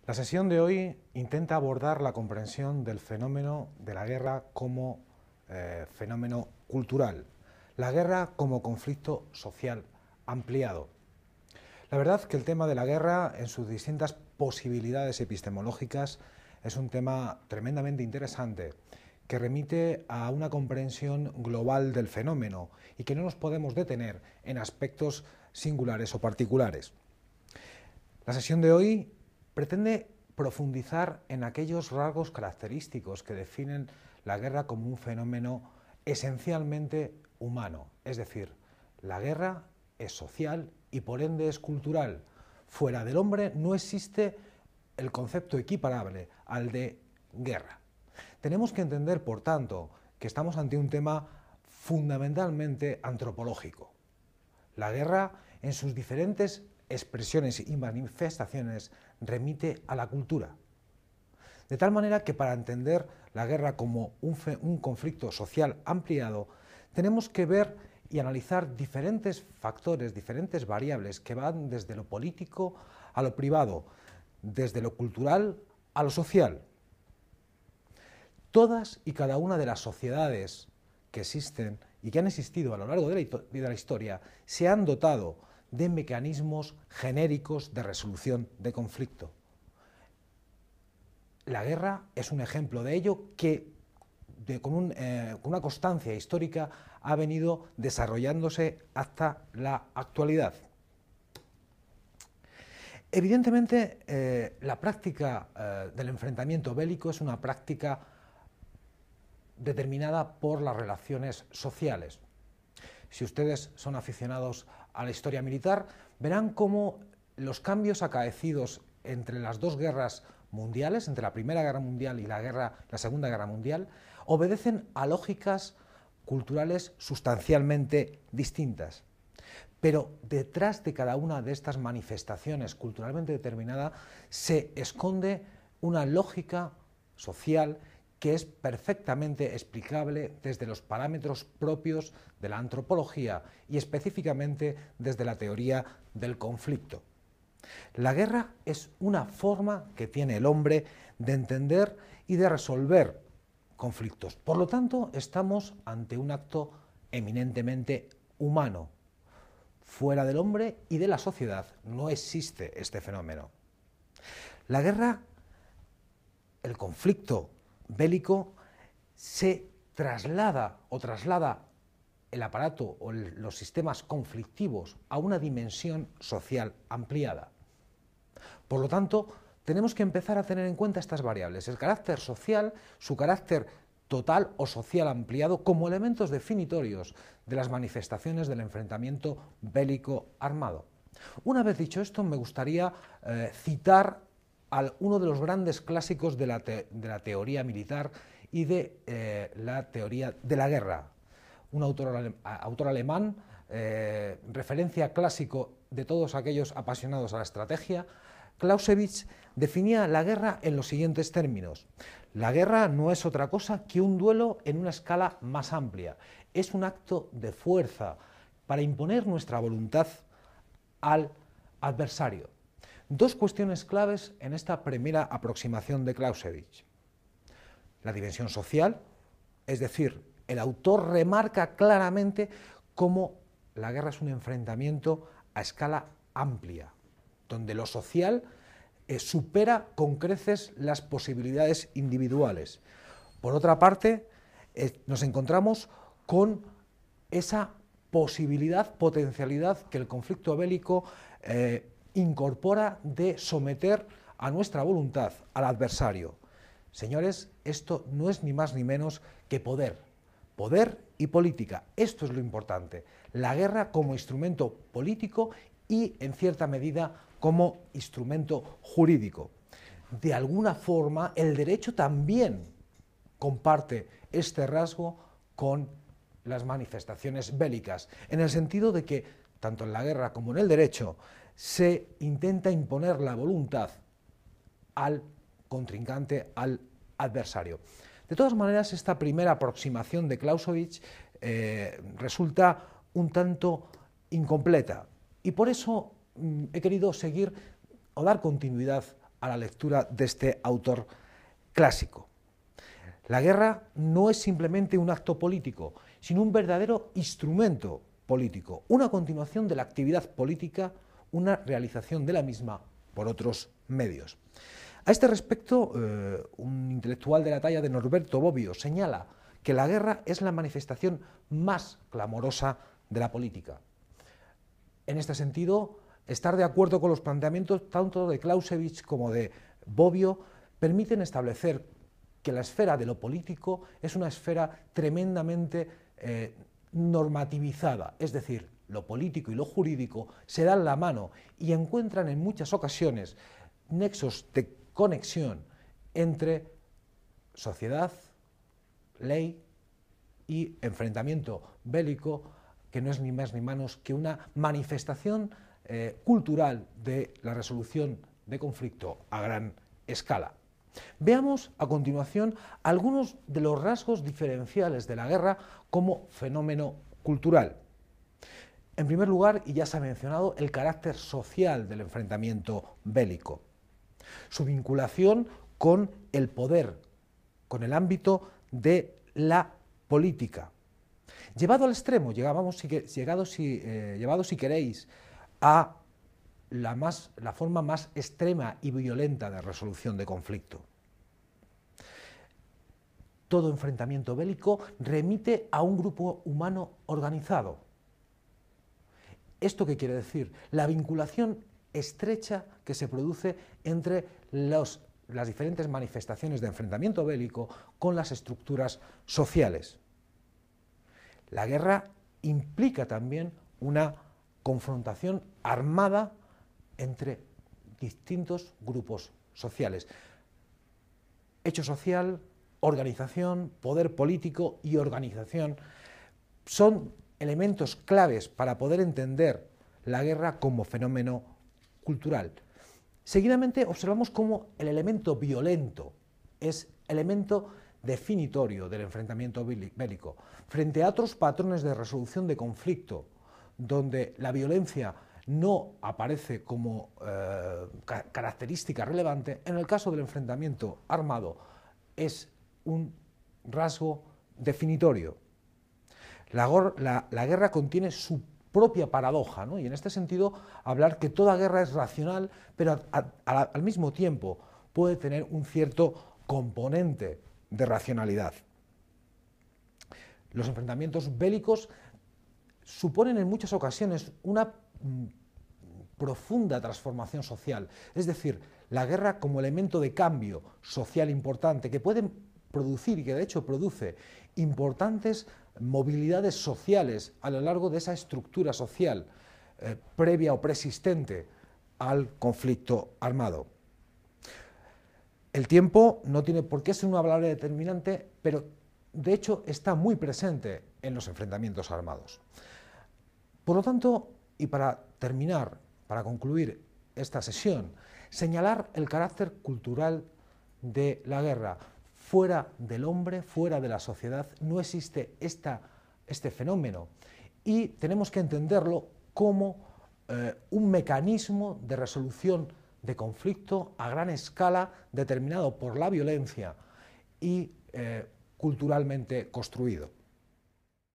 La sesión de hoy intenta abordar la comprensión del fenómeno de la guerra como fenómeno cultural, la guerra como conflicto social ampliado. La verdad que el tema de la guerra en sus distintas posibilidades epistemológicas es un tema tremendamente interesante que remite a una comprensión global del fenómeno y que no nos podemos detener en aspectos singulares o particulares. La sesión de hoy pretende profundizar en aquellos rasgos característicos que definen la guerra como un fenómeno esencialmente humano, es decir, la guerra es social y por ende es cultural. Fuera del hombre no existe el concepto equiparable al de guerra. Tenemos que entender, por tanto, que estamos ante un tema fundamentalmente antropológico. La guerra, en sus diferentes expresiones y manifestaciones, remite a la cultura. De tal manera que para entender la guerra como un conflicto social ampliado, tenemos que ver y analizar diferentes factores, diferentes variables que van desde lo político a lo privado, desde lo cultural a lo social. Todas y cada una de las sociedades que existen y que han existido a lo largo de la historia se han dotado de mecanismos genéricos de resolución de conflicto. La guerra es un ejemplo de ello que con una constancia histórica ha venido desarrollándose hasta la actualidad. Evidentemente, la práctica del enfrentamiento bélico es una práctica determinada por las relaciones sociales. Si ustedes son aficionados a la historia militar, verán cómo los cambios acaecidos entre las dos guerras mundiales, entre la Primera Guerra Mundial y la Segunda Guerra Mundial, obedecen a lógicas culturales sustancialmente distintas. Pero detrás de cada una de estas manifestaciones culturalmente determinadas se esconde una lógica social que es perfectamente explicable desde los parámetros propios de la antropología y específicamente desde la teoría del conflicto. La guerra es una forma que tiene el hombre de entender y de resolver conflictos. Por lo tanto, estamos ante un acto eminentemente humano. Fuera del hombre y de la sociedad no existe este fenómeno. La guerra, el conflicto bélico, se traslada el aparato o los sistemas conflictivos a una dimensión social ampliada. Por lo tanto, tenemos que empezar a tener en cuenta estas variables, el carácter social, su carácter total o social ampliado como elementos definitorios de las manifestaciones del enfrentamiento bélico armado. Una vez dicho esto, me gustaría citar a uno de los grandes clásicos de la teoría militar y de la teoría de la guerra, un autor alemán, referencia clásico de todos aquellos apasionados a la estrategia. Clausewitz definía la guerra en los siguientes términos: la guerra no es otra cosa que un duelo en una escala más amplia, es un acto de fuerza para imponer nuestra voluntad al adversario. Dos cuestiones claves en esta primera aproximación de Clausewitz: la dimensión social, es decir, el autor remarca claramente cómo la guerra es un enfrentamiento a escala amplia, donde lo social supera con creces las posibilidades individuales. Por otra parte, nos encontramos con esa potencialidad que el conflicto bélico incorpora de someter a nuestra voluntad al adversario. Señores, esto no es ni más ni menos que poder y política. Esto es lo importante. La guerra como instrumento político y, en cierta medida, como instrumento jurídico. De alguna forma, el derecho también comparte este rasgo con las manifestaciones bélicas, en el sentido de que, tanto en la guerra como en el derecho, se intenta imponer la voluntad al contrincante, al adversario. De todas maneras, esta primera aproximación de Clausewitz resulta un tanto incompleta y por eso he querido seguir o dar continuidad a la lectura de este autor clásico. La guerra no es simplemente un acto político, sino un verdadero instrumento político, una continuación de la actividad política, una realización de la misma por otros medios. A este respecto, un intelectual de la talla de Norberto Bobbio señala que la guerra es la manifestación más clamorosa de la política. En este sentido, estar de acuerdo con los planteamientos tanto de Clausewitz como de Bobbio permiten establecer que la esfera de lo político es una esfera tremendamente normativizada, es decir, lo político y lo jurídico se dan la mano y encuentran en muchas ocasiones nexos de conexión entre sociedad, ley y enfrentamiento bélico, que no es ni más ni menos que una manifestación cultural de la resolución de conflicto a gran escala. Veamos a continuación algunos de los rasgos diferenciales de la guerra como fenómeno cultural. En primer lugar, y ya se ha mencionado, el carácter social del enfrentamiento bélico, su vinculación con el poder, con el ámbito de la política. Llevado al extremo, llevado si queréis a la forma más extrema y violenta de resolución de conflicto. Todo enfrentamiento bélico remite a un grupo humano organizado. ¿Esto qué quiere decir? La vinculación estrecha que se produce entre las diferentes manifestaciones de enfrentamiento bélico con las estructuras sociales. La guerra implica también una confrontación armada entre distintos grupos sociales. Hecho social, organización, poder político y organización son elementos claves para poder entender la guerra como fenómeno cultural. Seguidamente observamos cómo el elemento violento es elemento definitorio del enfrentamiento bélico, frente a otros patrones de resolución de conflicto, donde la violencia no aparece como característica relevante. En el caso del enfrentamiento armado es un rasgo definitorio. La guerra contiene su propia paradoja, ¿no? Y en este sentido hablar que toda guerra es racional, pero al mismo tiempo puede tener un cierto componente de racionalidad. Los enfrentamientos bélicos suponen en muchas ocasiones una profunda transformación social, es decir, la guerra como elemento de cambio social importante que puede producir y que de hecho produce importantes movilidades sociales a lo largo de esa estructura social previa o preexistente al conflicto armado. El tiempo no tiene por qué ser una variable determinante, pero de hecho está muy presente en los enfrentamientos armados. Por lo tanto, y para terminar, para concluir esta sesión, señalar el carácter cultural de la guerra. Fuera del hombre, fuera de la sociedad, no existe este fenómeno y tenemos que entenderlo como un mecanismo de resolución de conflicto a gran escala determinado por la violencia y culturalmente construido.